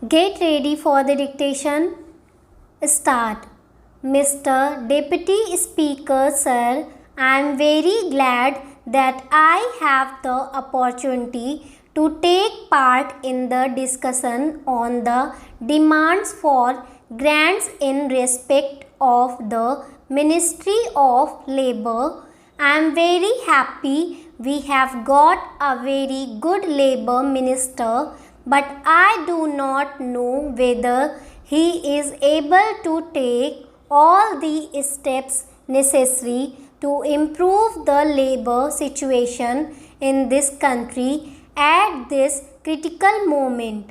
Get ready for the dictation. Start. Mr. Deputy Speaker, Sir, I am very glad that I have the opportunity to take part in the discussion on the demands for grants in respect of the Ministry of Labour. I am very happy we have got a very good Labour Minister, but I do not know whether he is able to take all the steps necessary to improve the labour situation in this country at this critical moment.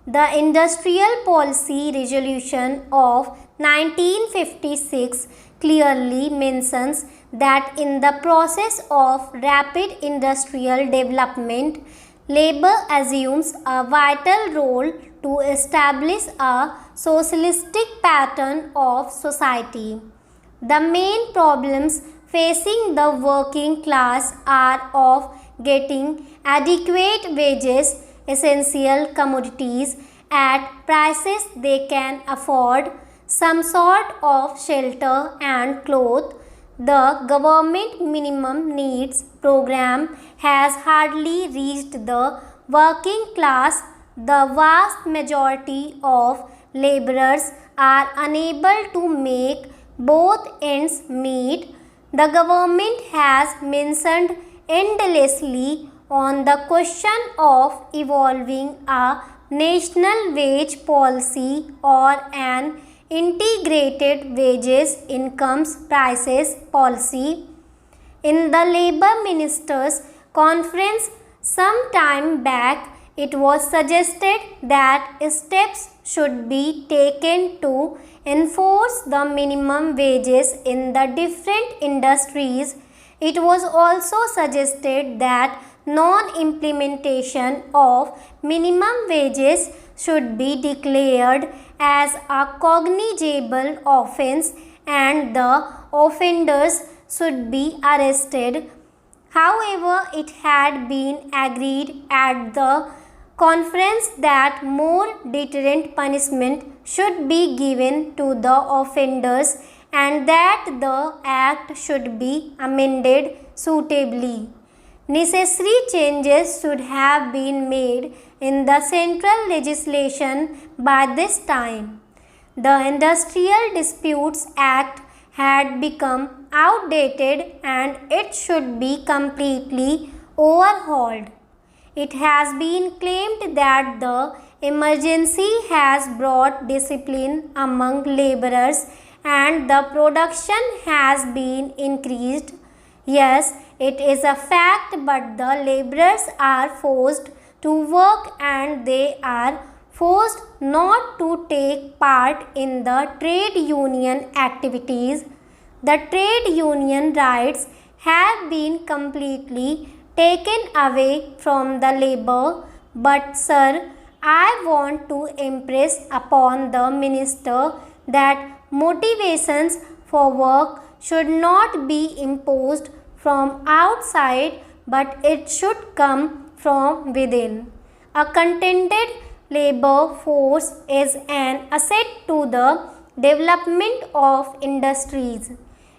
The Industrial Policy Resolution of 1956 clearly mentions that in the process of rapid industrial development, labour assumes a vital role to establish a socialistic pattern of society. The main problems facing the working class are of getting adequate wages, essential commodities at prices they can afford, some sort of shelter and cloth. The government minimum needs program has hardly reached the working class. The vast majority of laborers are unable to make both ends meet. The government has mentioned endlessly on the question of evolving a national wage policy or an integrated wages incomes prices policy. In the Labour Ministers' Conference some time back, it was suggested that steps should be taken to enforce the minimum wages in the different industries. It was also suggested that non-implementation of minimum wages should be declared as a cognizable offence and the offenders should be arrested. However, it had been agreed at the conference that more deterrent punishment should be given to the offenders and that the Act should be amended suitably. Necessary changes should have been made in the central legislation by this time. The Industrial Disputes Act had become outdated and it should be completely overhauled. It has been claimed that the emergency has brought discipline among labourers and the production has been increased. Yes, it is a fact, but the labourers are forced to work and they are forced not to take part in the trade union activities. The trade union rights have been completely taken away from the labour. But sir, I want to impress upon the minister that motivations for work should not be imposed from outside, but it should come from within. A contented labour force is an asset to the development of industries.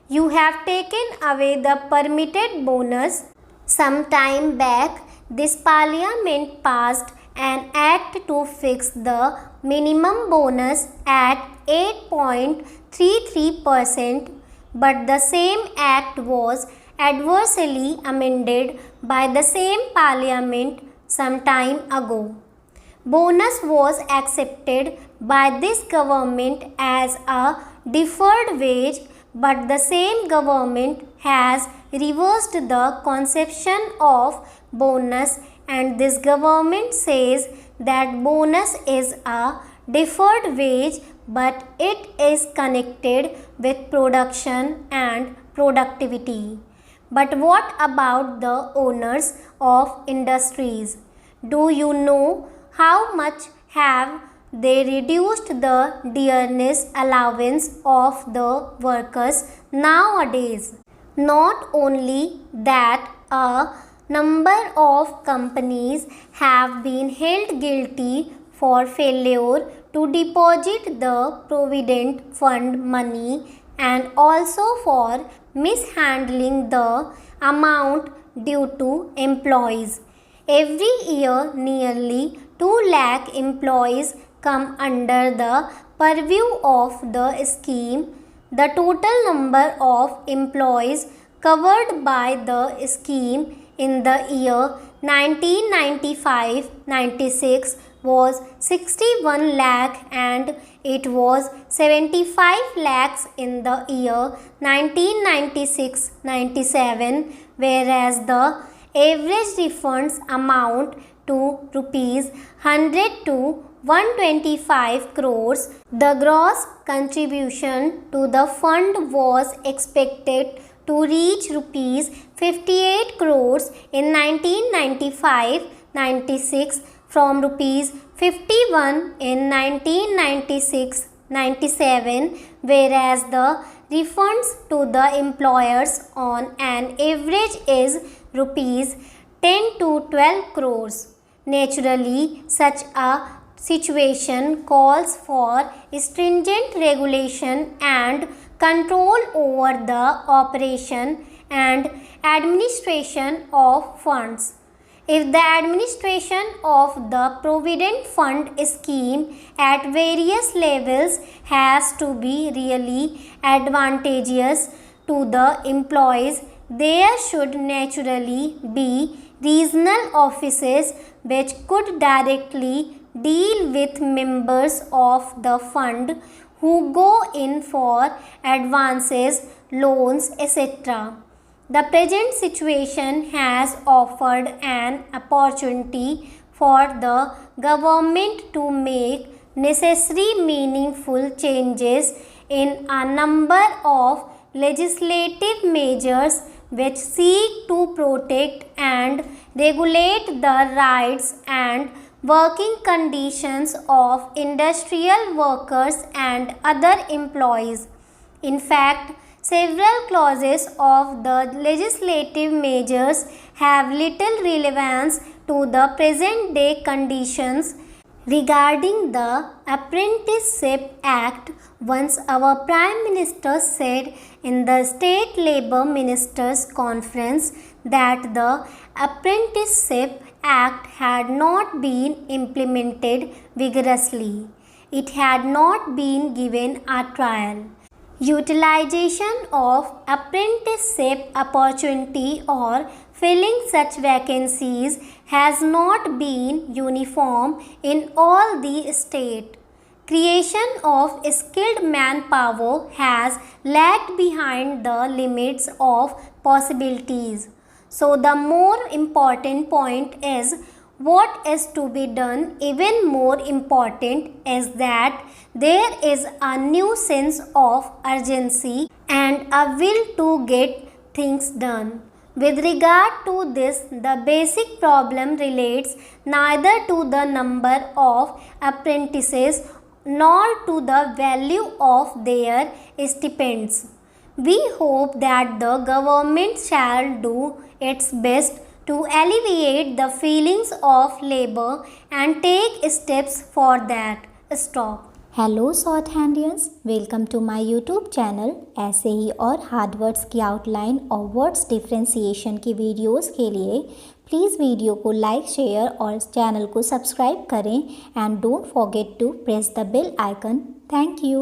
You have taken away the permitted bonus. Some time back, this parliament passed an act to fix the minimum bonus at 8.33%, but the same act was adversely amended by the same parliament some time ago. Bonus was accepted by this government as a deferred wage, but the same government has reversed the conception of bonus and this government says that bonus is a deferred wage but it is connected with production and productivity. But what about the owners of industries? Do you know how much have they reduced the dearness allowance of the workers nowadays. Not only that, a number of companies have been held guilty for failure to deposit the provident fund money and also for mishandling the amount due to employees. Every year, nearly 2 lakh employees come under the purview of the scheme. The total number of employees covered by the scheme in the year 1995-96 was 61 lakh and it was 75 lakhs in the year 1996-97, whereas the average refunds amount to rupees 100 to 125 crores. The gross contribution to the fund was expected to reach rupees 58 crores in 1995-96 from rupees 51 in 1996-97, whereas the refunds to the employers on an average is rupees 10 to 12 crores. Naturally, such a situation calls for stringent regulation and control over the operation and administration of funds. If the administration of the Provident Fund scheme at various levels has to be really advantageous to the employees, there should naturally be regional offices which could directly deal with members of the fund who go in for advances, loans, etc. The present situation has offered an opportunity for the government to make necessary meaningful changes in a number of legislative measures which seek to protect and regulate the rights and working conditions of industrial workers and other employees. In fact, several clauses of the legislative measures have little relevance to the present day conditions. Regarding the Apprenticeship Act, once our Prime Minister said in the State Labour Ministers' Conference that the Apprenticeship Act had not been implemented vigorously. It had not been given a trial. Utilization of apprenticeship opportunity or filling such vacancies has not been uniform in all the state. Creation of skilled manpower has lagged behind the limits of possibilities. So the more important point is what is to be done. Even more important is that there is a new sense of urgency and a will to get things done. With regard to this, the basic problem relates neither to the number of apprentices nor to the value of their stipends. We hope that the government shall do its best to alleviate the feelings of labor and take steps for that. Stop. Hello short handians, welcome to my YouTube channel. ऐसे ही और hard words की outline और words differentiation की videos के लिए please video को like, share और चैनल को सब्सक्राइब करें and don't forget to press the bell icon. Thank you.